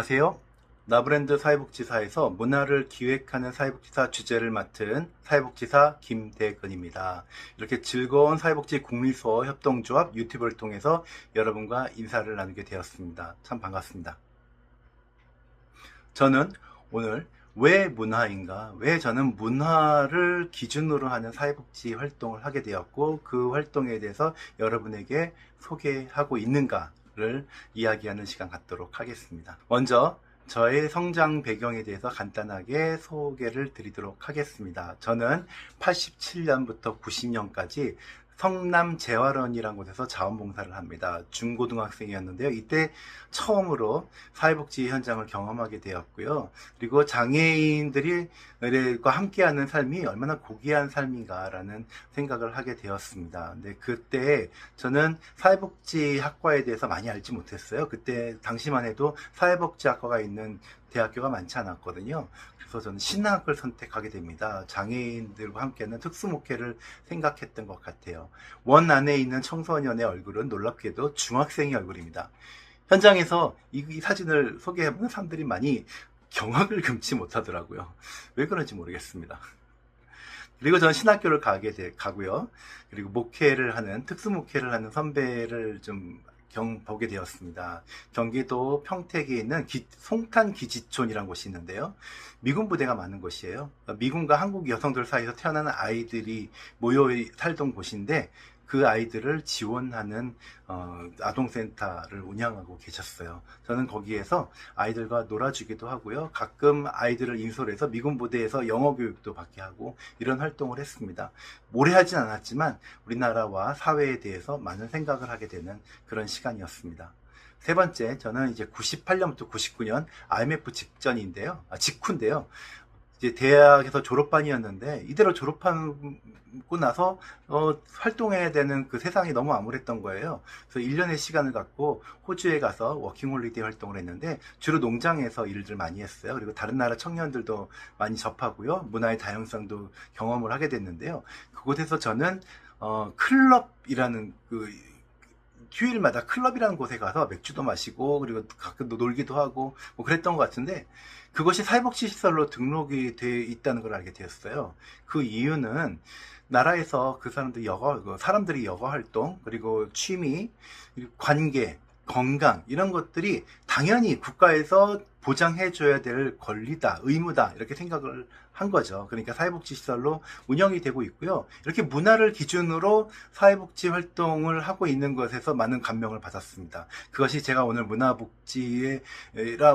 안녕하세요. 나브랜드 사회복지사에서 문화를 기획하는 사회복지사 주재를 맡은 사회복지사 김대근입니다. 이렇게 즐거운 사회복지 국리수어 협동조합 유튜브를 통해서 여러분과 인사를 나누게 되었습니다. 참 반갑습니다. 저는 오늘 왜 문화인가, 왜 저는 문화를 기준으로 하는 사회복지 활동을 하게 되었고 그 활동에 대해서 여러분에게 소개하고 있는가를 이야기하는 시간 갖도록 하겠습니다. 먼저 저의 성장 배경에 대해서 간단하게 소개를 드리도록 하겠습니다. 저는 87년부터 90년까지 성남 재활원이라는 곳에서 자원봉사를 합니다. 중고등학생이었는데요. 이때 처음으로 사회복지 현장을 경험하게 되었고요. 그리고 장애인들과 함께하는 삶이 얼마나 고귀한 삶인가라는 생각을 하게 되었습니다. 근데 그때 저는 사회복지학과에 대해서 많이 알지 못했어요. 그때 당시만 해도 사회복지학과가 있는 대학교가 많지 않았거든요. 그래서 저는 신학을 선택하게 됩니다. 장애인들과 함께하는 특수목회를 생각했던 것 같아요. 원 안에 있는 청소년의 얼굴은 놀랍게도 중학생의 얼굴입니다. 현장에서 이 사진을 소개해보는 사람들이 많이 경악을 금치 못하더라고요. 왜 그런지 모르겠습니다. 그리고 저는 신학교를 가고요. 그리고 목회를 하는, 특수목회를 하는 선배를 좀 보게 되었습니다. 경기도 평택에 있는 송탄기지촌이라는 곳이 있는데요. 미군 부대가 많은 곳이에요. 미군과 한국 여성들 사이에서 태어나는 아이들이 모여 살던 곳인데 그 아이들을 지원하는 아동센터를 운영하고 계셨어요. 저는 거기에서 아이들과 놀아주기도 하고요. 가끔 아이들을 인솔해서 미군 부대에서 영어 교육도 받게 하고 이런 활동을 했습니다. 오래 하진 않았지만 우리나라와 사회에 대해서 많은 생각을 하게 되는 그런 시간이었습니다. 세 번째, 저는 이제 98년부터 99년 IMF 직후인데요. 이제 대학에서 졸업반이었는데 이대로 졸업하고 나서 활동해야 되는 그 세상이 너무 암울했던 거예요. 그래서 1년의 시간을 갖고 호주에 가서 워킹홀리데이 활동을 했는데 주로 농장에서 일들 많이 했어요. 그리고 다른 나라 청년들도 많이 접하고요. 문화의 다양성도 경험을 하게 됐는데요. 그곳에서 저는 클럽이라는 휴일마다 클럽이라는 곳에 가서 맥주도 마시고 그리고 가끔 놀기도 하고 뭐 그랬던 것 같은데 그것이 사회복지시설로 등록이 돼 있다는 걸 알게 되었어요. 그 이유는 나라에서 사람들이 여가 활동, 그리고 취미, 그리고 관계, 건강 이런 것들이 당연히 국가에서 보장해줘야 될 권리다, 의무다 이렇게 생각을 한 거죠. 그러니까 사회복지시설로 운영이 되고 있고요. 이렇게 문화를 기준으로 사회복지 활동을 하고 있는 것에서 많은 감명을 받았습니다. 그것이 제가 오늘 문화복지에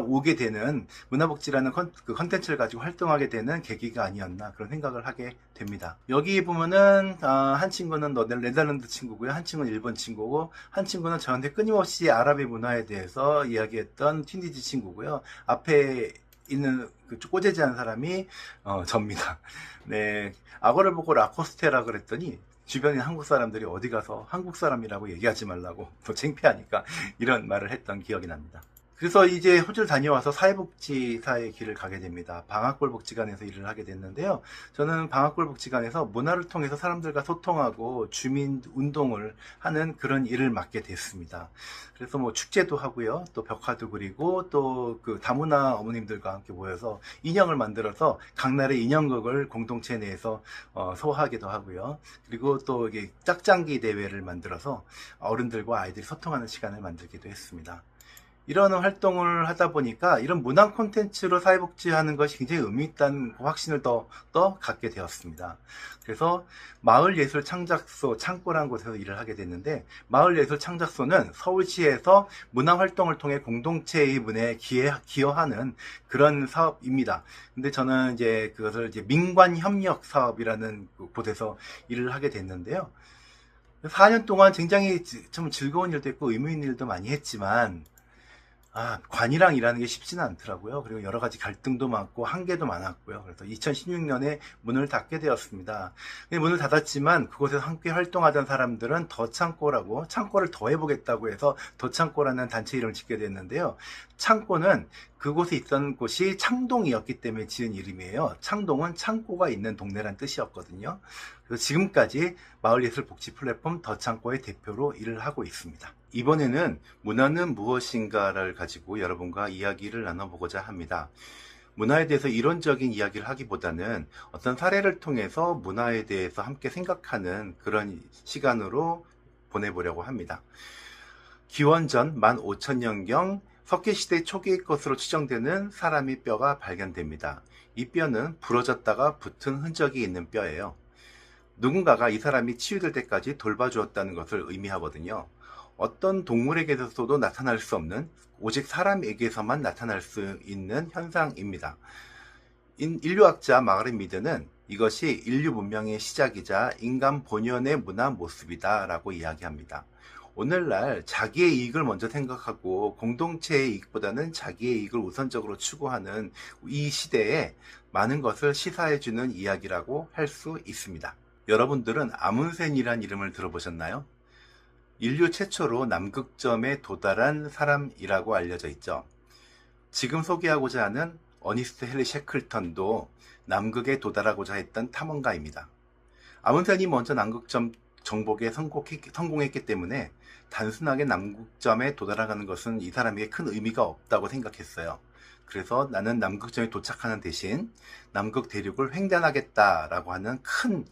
오게 되는 문화복지라는 컨텐츠를 가지고 활동하게 되는 계기가 아니었나 그런 생각을 하게 됩니다. 여기 보면은 한 친구는 네덜란드 친구고요. 한 친구는 일본 친구고 한 친구는 저한테 끊임없이 아랍의 문화에 대해서 이야기했던 튀니지 친구고요. 앞에 있는 꼬재지한 사람이 접니다. 네, 악어를 보고 라코스테라 그랬더니 주변에 한국 사람들이 어디 가서 한국 사람이라고 얘기하지 말라고 더 창피하니까 이런 말을 했던 기억이 납니다. 그래서 이제 호주를 다녀와서 사회복지사의 길을 가게 됩니다. 방학골복지관에서 일을 하게 됐는데요. 저는 방학골복지관에서 문화를 통해서 사람들과 소통하고 주민 운동을 하는 그런 일을 맡게 됐습니다. 그래서 뭐 축제도 하고요. 또 벽화도 그리고 또 그 다문화 어머님들과 함께 모여서 인형을 만들어서 각 나라의 인형극을 공동체 내에서 소화하기도 하고요. 그리고 또 이게 짝장기 대회를 만들어서 어른들과 아이들이 소통하는 시간을 만들기도 했습니다. 이런 활동을 하다 보니까 이런 문화 콘텐츠로 사회복지하는 것이 굉장히 의미 있다는 확신을 더 갖게 되었습니다. 그래서 마을예술창작소 창고라는 곳에서 일을 하게 됐는데 마을예술창작소는 서울시에서 문화활동을 통해 공동체의 문화에 기여하는 그런 사업입니다. 근데 저는 이제 그것을 이제 민관협력 사업이라는 곳에서 일을 하게 됐는데요. 4년 동안 굉장히 좀 즐거운 일도 있고 의미 있는 일도 많이 했지만 관이랑 일하는 게 쉽지는 않더라고요. 그리고 여러 가지 갈등도 많고 한계도 많았고요. 그래서 2016년에 문을 닫게 되었습니다. 문을 닫았지만 그곳에서 함께 활동하던 사람들은 창고를 더 해보겠다고 해서 더창고라는 단체 이름을 짓게 됐는데요. 창고는 그곳에 있던 곳이 창동이었기 때문에 지은 이름이에요. 창동은 창고가 있는 동네란 뜻이었거든요. 그래서 지금까지 마을예술복지 플랫폼 더창고의 대표로 일을 하고 있습니다. 이번에는 문화는 무엇인가를 가지고 여러분과 이야기를 나눠보고자 합니다. 문화에 대해서 이론적인 이야기를 하기보다는 어떤 사례를 통해서 문화에 대해서 함께 생각하는 그런 시간으로 보내보려고 합니다. 기원전 15,000년경 석기시대 초기의 것으로 추정되는 사람의 뼈가 발견됩니다. 이 뼈는 부러졌다가 붙은 흔적이 있는 뼈예요. 누군가가 이 사람이 치유될 때까지 돌봐주었다는 것을 의미하거든요. 어떤 동물에게서도 나타날 수 없는, 오직 사람에게서만 나타날 수 있는 현상입니다. 인류학자 마그렛 미드는 이것이 인류 문명의 시작이자 인간 본연의 문화 모습이다 라고 이야기합니다. 오늘날 자기의 이익을 먼저 생각하고 공동체의 이익보다는 자기의 이익을 우선적으로 추구하는 이 시대에 많은 것을 시사해주는 이야기라고 할 수 있습니다. 여러분들은 아문센이란 이름을 들어보셨나요? 인류 최초로 남극점에 도달한 사람이라고 알려져 있죠. 지금 소개하고자 하는 어니스트 헨리 셰클턴도 남극에 도달하고자 했던 탐험가입니다. 아문센이 먼저 남극점 정복에 성공했기 때문에 단순하게 남극점에 도달하는 것은 이 사람에게 큰 의미가 없다고 생각했어요. 그래서 나는 남극점에 도착하는 대신 남극 대륙을 횡단하겠다라고 하는 큰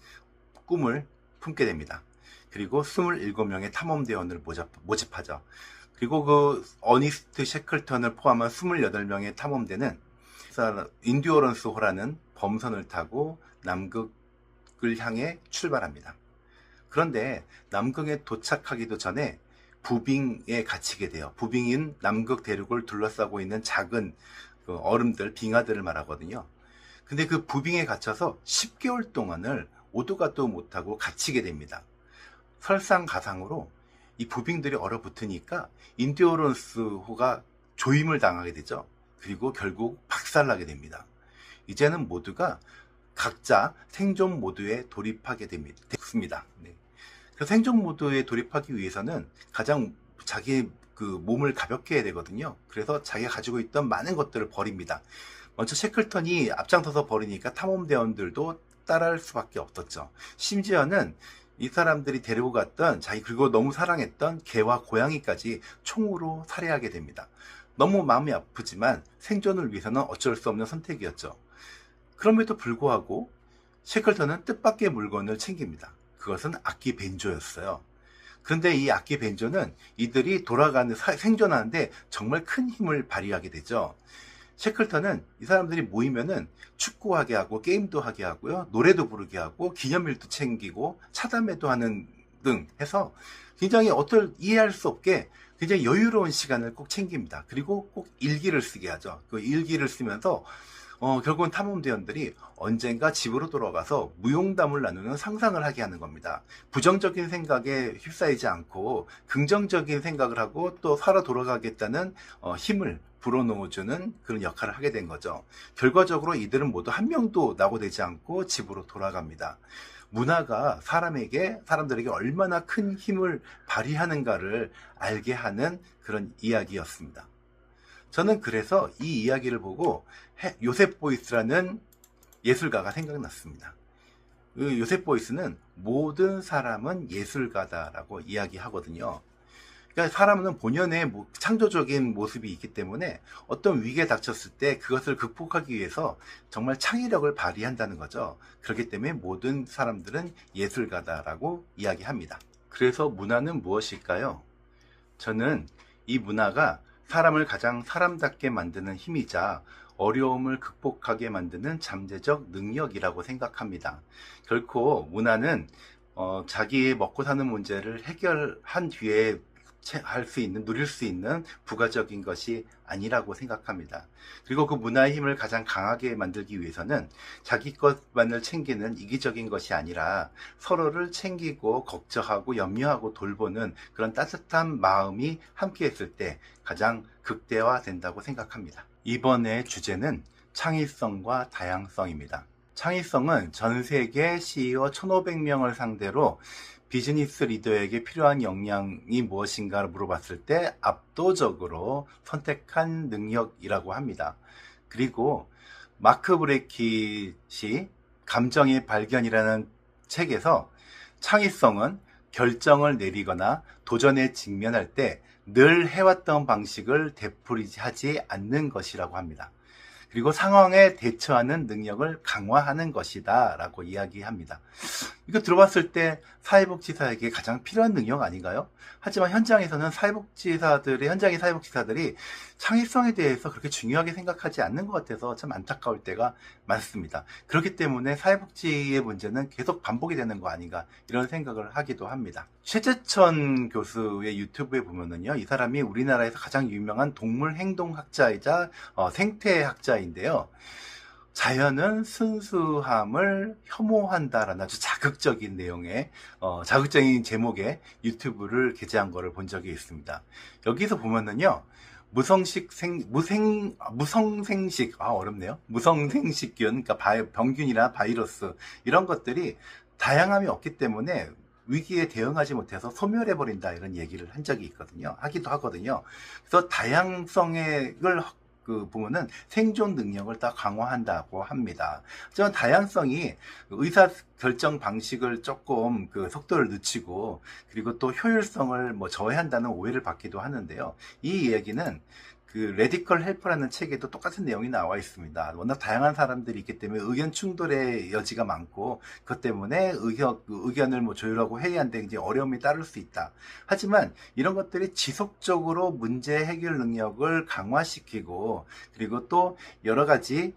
꿈을 품게 됩니다. 그리고 27명의 탐험대원을 모집하죠. 그리고 그 어니스트 셰클턴을 포함한 28명의 탐험대는 인듀어런스 호라는 범선을 타고 남극을 향해 출발합니다. 그런데 남극에 도착하기도 전에 부빙에 갇히게 돼요. 부빙인 남극 대륙을 둘러싸고 있는 작은 그 얼음들, 빙하들을 말하거든요. 근데 그 부빙에 갇혀서 10개월 동안을 오도 가도 못하고 갇히게 됩니다. 설상가상으로 이 부빙들이 얼어붙으니까 인듀어런스호가 조임을 당하게 되죠. 그리고 결국 박살나게 됩니다. 이제는 모두가 각자 생존 모드에 돌입하게 됐습니다. 네. 그 생존 모드에 돌입하기 위해서는 가장 자기 그 몸을 가볍게 해야 되거든요. 그래서 자기가 가지고 있던 많은 것들을 버립니다. 먼저 셰클턴이 앞장서서 버리니까 탐험대원들도 따라할 수밖에 없었죠. 심지어는 이 사람들이 데리고 갔던 자기 그리고 너무 사랑했던 개와 고양이까지 총으로 살해하게 됩니다. 너무 마음이 아프지만 생존을 위해서는 어쩔 수 없는 선택이었죠. 그럼에도 불구하고 셰클턴은 뜻밖의 물건을 챙깁니다. 그것은 악기 벤조였어요. 그런데 이 악기 벤조는 이들이 생존하는데 정말 큰 힘을 발휘하게 되죠. 셰클턴은 이 사람들이 모이면은 축구하게 하고 게임도 하게 하고요, 노래도 부르게 하고 기념일도 챙기고 차담회도 하는 등 해서 굉장히 이해할 수 없게 굉장히 여유로운 시간을 꼭 챙깁니다. 그리고 꼭 일기를 쓰게 하죠. 그 일기를 쓰면서 결국은 탐험대원들이 언젠가 집으로 돌아가서 무용담을 나누는 상상을 하게 하는 겁니다. 부정적인 생각에 휩싸이지 않고 긍정적인 생각을 하고 또 살아 돌아가겠다는 힘을 불어넣어주는 그런 역할을 하게 된 거죠. 결과적으로 이들은 모두 한 명도 낙오되지 않고 집으로 돌아갑니다. 문화가 사람들에게 얼마나 큰 힘을 발휘하는가를 알게 하는 그런 이야기였습니다. 저는 그래서 이 이야기를 보고 요셉 보이스라는 예술가가 생각났습니다. 요셉 보이스는 모든 사람은 예술가다라고 이야기하거든요. 그러니까 사람은 본연의 창조적인 모습이 있기 때문에 어떤 위기에 닥쳤을 때 그것을 극복하기 위해서 정말 창의력을 발휘한다는 거죠. 그렇기 때문에 모든 사람들은 예술가다라고 이야기합니다. 그래서 문화는 무엇일까요? 저는 이 문화가 사람을 가장 사람답게 만드는 힘이자 어려움을 극복하게 만드는 잠재적 능력이라고 생각합니다. 결코 문화는 자기의 먹고 사는 문제를 해결한 뒤에 누릴 수 있는 부가적인 것이 아니라고 생각합니다. 그리고 그 문화의 힘을 가장 강하게 만들기 위해서는 자기 것만을 챙기는 이기적인 것이 아니라 서로를 챙기고 걱정하고 염려하고 돌보는 그런 따뜻한 마음이 함께 했을 때 가장 극대화된다고 생각합니다. 이번의 주제는 창의성과 다양성입니다. 창의성은 전 세계 CEO 1,500명을 상대로 비즈니스 리더에게 필요한 역량이 무엇인가를 물어봤을 때 압도적으로 선택한 능력이라고 합니다. 그리고 마크 브레킷이 감정의 발견이라는 책에서 창의성은 결정을 내리거나 도전에 직면할 때 늘 해왔던 방식을 되풀이하지 않는 것이라고 합니다. 그리고 상황에 대처하는 능력을 강화하는 것이다 라고 이야기합니다. 이거 들어봤을 때 사회복지사에게 가장 필요한 능력 아닌가요? 하지만 현장에서는 현장의 사회복지사들이 창의성에 대해서 그렇게 중요하게 생각하지 않는 것 같아서 참 안타까울 때가 많습니다. 그렇기 때문에 사회복지의 문제는 계속 반복이 되는 거 아닌가 이런 생각을 하기도 합니다. 최재천 교수의 유튜브에 보면은요, 이 사람이 우리나라에서 가장 유명한 동물 행동학자이자 생태학자인데요. 자연은 순수함을 혐오한다라는 아주 자극적인 내용의 자극적인 제목의 유튜브를 게재한 거를 본 적이 있습니다. 여기서 보면은요, 무성생식, 어렵네요. 무성생식균, 그러니까 병균이나 바이러스 이런 것들이 다양함이 없기 때문에 위기에 대응하지 못해서 소멸해버린다 이런 얘기를 한 적이 하기도 하거든요. 그래서 다양성을 보면은 생존 능력을 다 강화한다고 합니다. 하지만 다양성이 의사 결정 방식을 조금 속도를 늦추고 그리고 또 효율성을 저해한다는 오해를 받기도 하는데요. 이 얘기는 레디컬 헬프라는 책에도 똑같은 내용이 나와 있습니다. 워낙 다양한 사람들이 있기 때문에 의견 충돌의 여지가 많고 그것 때문에 의견을 조율하고 회의하는데 굉장히 어려움이 따를 수 있다. 하지만 이런 것들이 지속적으로 문제 해결 능력을 강화시키고 그리고 또 여러 가지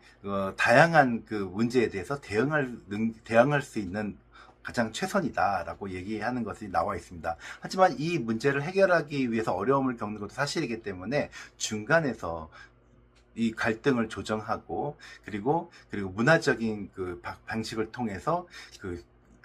다양한 문제에 대해서 대응할 수 있는 가장 최선이다라고 얘기하는 것이 나와 있습니다. 하지만 이 문제를 해결하기 위해서 어려움을 겪는 것도 사실이기 때문에 중간에서 이 갈등을 조정하고 그리고 문화적인 방식을 통해서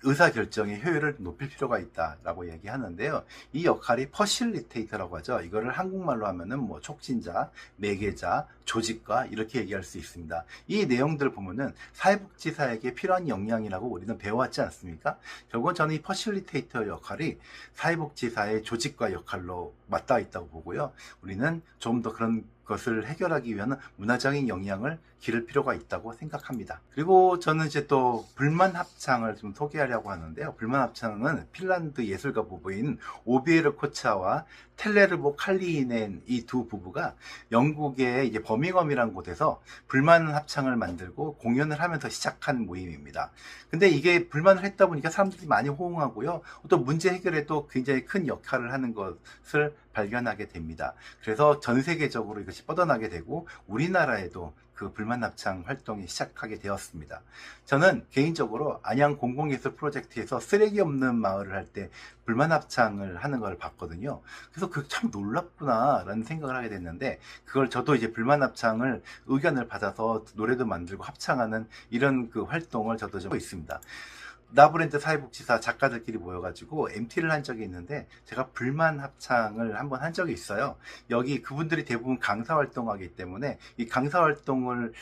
의사결정의 효율을 높일 필요가 있다라고 얘기하는데요. 이 역할이 퍼실리테이터라고 하죠. 이거를 한국말로 하면은 촉진자, 매개자, 조직과 이렇게 얘기할 수 있습니다. 이 내용들을 보면은 사회복지사에게 필요한 역량이라고 우리는 배워왔지 않습니까? 결국은 저는 이 퍼실리테이터 역할이 사회복지사의 조직과 역할로 맞닿아 있다고 보고요. 우리는 좀 더 그런 것을 해결하기 위한 문화적인 역량을 기를 필요가 있다고 생각합니다. 그리고 저는 이제 또 불만 합창을 좀 소개하려고 하는데요. 불만 합창은 핀란드 예술가 부부인 오비에르 코차와 텔레르보 칼리넨 이 두 부부가 영국의 이제 버밍엄이라는 곳에서 불만 합창을 만들고 공연을 하면서 시작한 모임입니다. 근데 이게 불만을 했다 보니까 사람들이 많이 호응하고요. 또 문제 해결에도 굉장히 큰 역할을 하는 것을 발견하게 됩니다. 그래서 전 세계적으로 이것이 뻗어나게 되고 우리나라에도 불만 합창 활동이 시작하게 되었습니다. 저는 개인적으로 안양 공공예술 프로젝트에서 쓰레기 없는 마을을 할 때 불만 합창을 하는 걸 봤거든요. 그래서 참 놀랍구나 라는 생각을 하게 됐는데 그걸 저도 이제 불만 합창을 의견을 받아서 노래도 만들고 합창하는 이런 활동을 저도 좀 있습니다. 나브랜드 사회복지사 작가들끼리 모여가지고 MT를 한 적이 있는데 제가 불만 합창을 한번 한 적이 있어요. 여기 그분들이 대부분 강사 활동하기 때문에 이 강사 활동을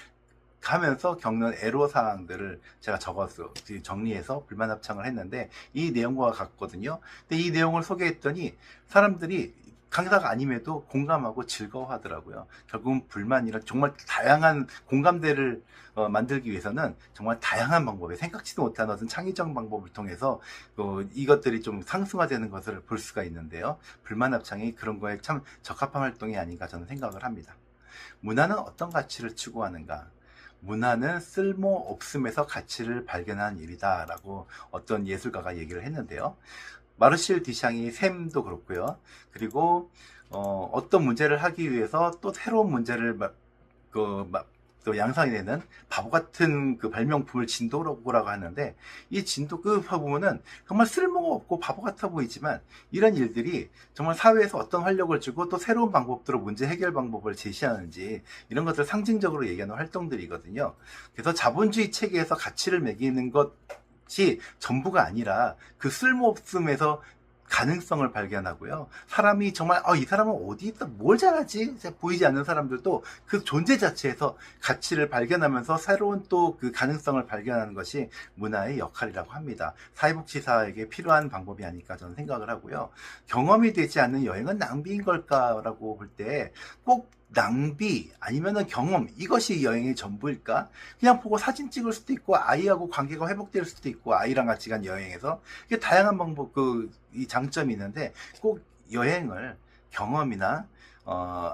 가면서 겪는 애로사항들을 제가 적어서 정리해서 불만 합창을 했는데 이 내용과 같거든요. 근데 이 내용을 소개했더니 사람들이 강사가 아님에도 공감하고 즐거워하더라고요. 결국은 불만이란 정말 다양한 공감대를 만들기 위해서는 정말 다양한 방법에 생각지도 못한 어떤 창의적 방법을 통해서 이것들이 좀 상승화되는 것을 볼 수가 있는데요. 불만 합창이 그런 거에 참 적합한 활동이 아닌가 저는 생각을 합니다. 문화는 어떤 가치를 추구하는가? 문화는 쓸모없음에서 가치를 발견한 일이다 라고 어떤 예술가가 얘기를 했는데요. 마르실 디샹이 샘도 그렇고요. 그리고 어떤 문제를 하기 위해서 또 새로운 문제를 또 양상이 되는 바보 같은 발명품을 진도라고 하는데 이 진도 보면은 정말 쓸모가 없고 바보 같아 보이지만 이런 일들이 정말 사회에서 어떤 활력을 주고 또 새로운 방법으로 문제 해결 방법을 제시하는지 이런 것들을 상징적으로 얘기하는 활동들이거든요. 그래서 자본주의 체계에서 가치를 매기는 것이 전부가 아니라 쓸모없음에서 가능성을 발견하고요. 사람이 정말 이 사람은 어디 있다, 뭘 잘하지? 보이지 않는 사람들도 그 존재 자체에서 가치를 발견하면서 새로운 또 그 가능성을 발견하는 것이 문화의 역할이라고 합니다. 사회복지사에게 필요한 방법이 아닐까 저는 생각을 하고요. 경험이 되지 않는 여행은 낭비인 걸까라고 볼 때 꼭 낭비 아니면은 경험, 이것이 여행의 전부일까? 그냥 보고 사진 찍을 수도 있고 아이하고 관계가 회복될 수도 있고 아이랑 같이 간 여행에서 이게 다양한 방법, 이 장점이 있는데 꼭 여행을 경험이나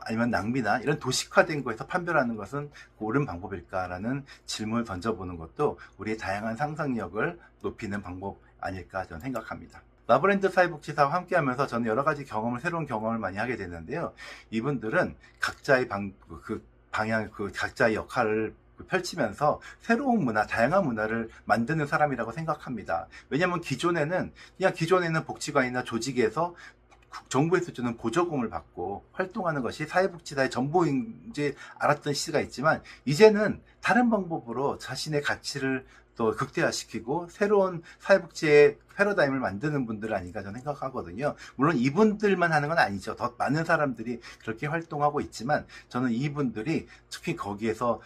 아니면 낭비나 이런 도식화된 거에서 판별하는 것은 옳은 방법일까라는 질문을 던져보는 것도 우리의 다양한 상상력을 높이는 방법 아닐까 저는 생각합니다. 라브랜드 사회복지사와 함께 하면서 저는 여러 가지 새로운 경험을 많이 하게 됐는데요. 이분들은 각자의 방향, 각자의 역할을 펼치면서 새로운 문화, 다양한 문화를 만드는 사람이라고 생각합니다. 왜냐하면 기존에는 복지관이나 조직에서 정부에서 주는 보조금을 받고 활동하는 것이 사회복지사의 전부인지 알았던 시대가 있지만, 이제는 다른 방법으로 자신의 가치를 또 극대화시키고 새로운 사회복지의 패러다임을 만드는 분들 아닌가 저는 생각하거든요. 물론 이분들만 하는 건 아니죠. 더 많은 사람들이 그렇게 활동하고 있지만 저는 이분들이 특히 거기에서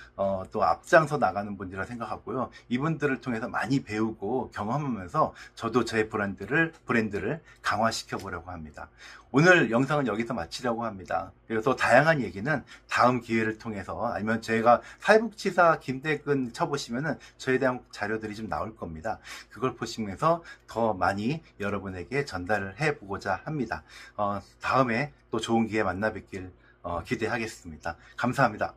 또 앞장서 나가는 분이라 생각하고요. 이분들을 통해서 많이 배우고 경험하면서 저도 제 브랜드를 강화시켜 보려고 합니다. 오늘 영상은 여기서 마치려고 합니다. 그래서 다양한 얘기는 다음 기회를 통해서, 아니면 제가 사회복지사 김대근 쳐보시면은 저에 대한 자료들이 좀 나올 겁니다. 그걸 보시면서 더 많이 여러분에게 전달을 해보고자 합니다. 다음에 또 좋은 기회 만나 뵙길 기대하겠습니다. 감사합니다.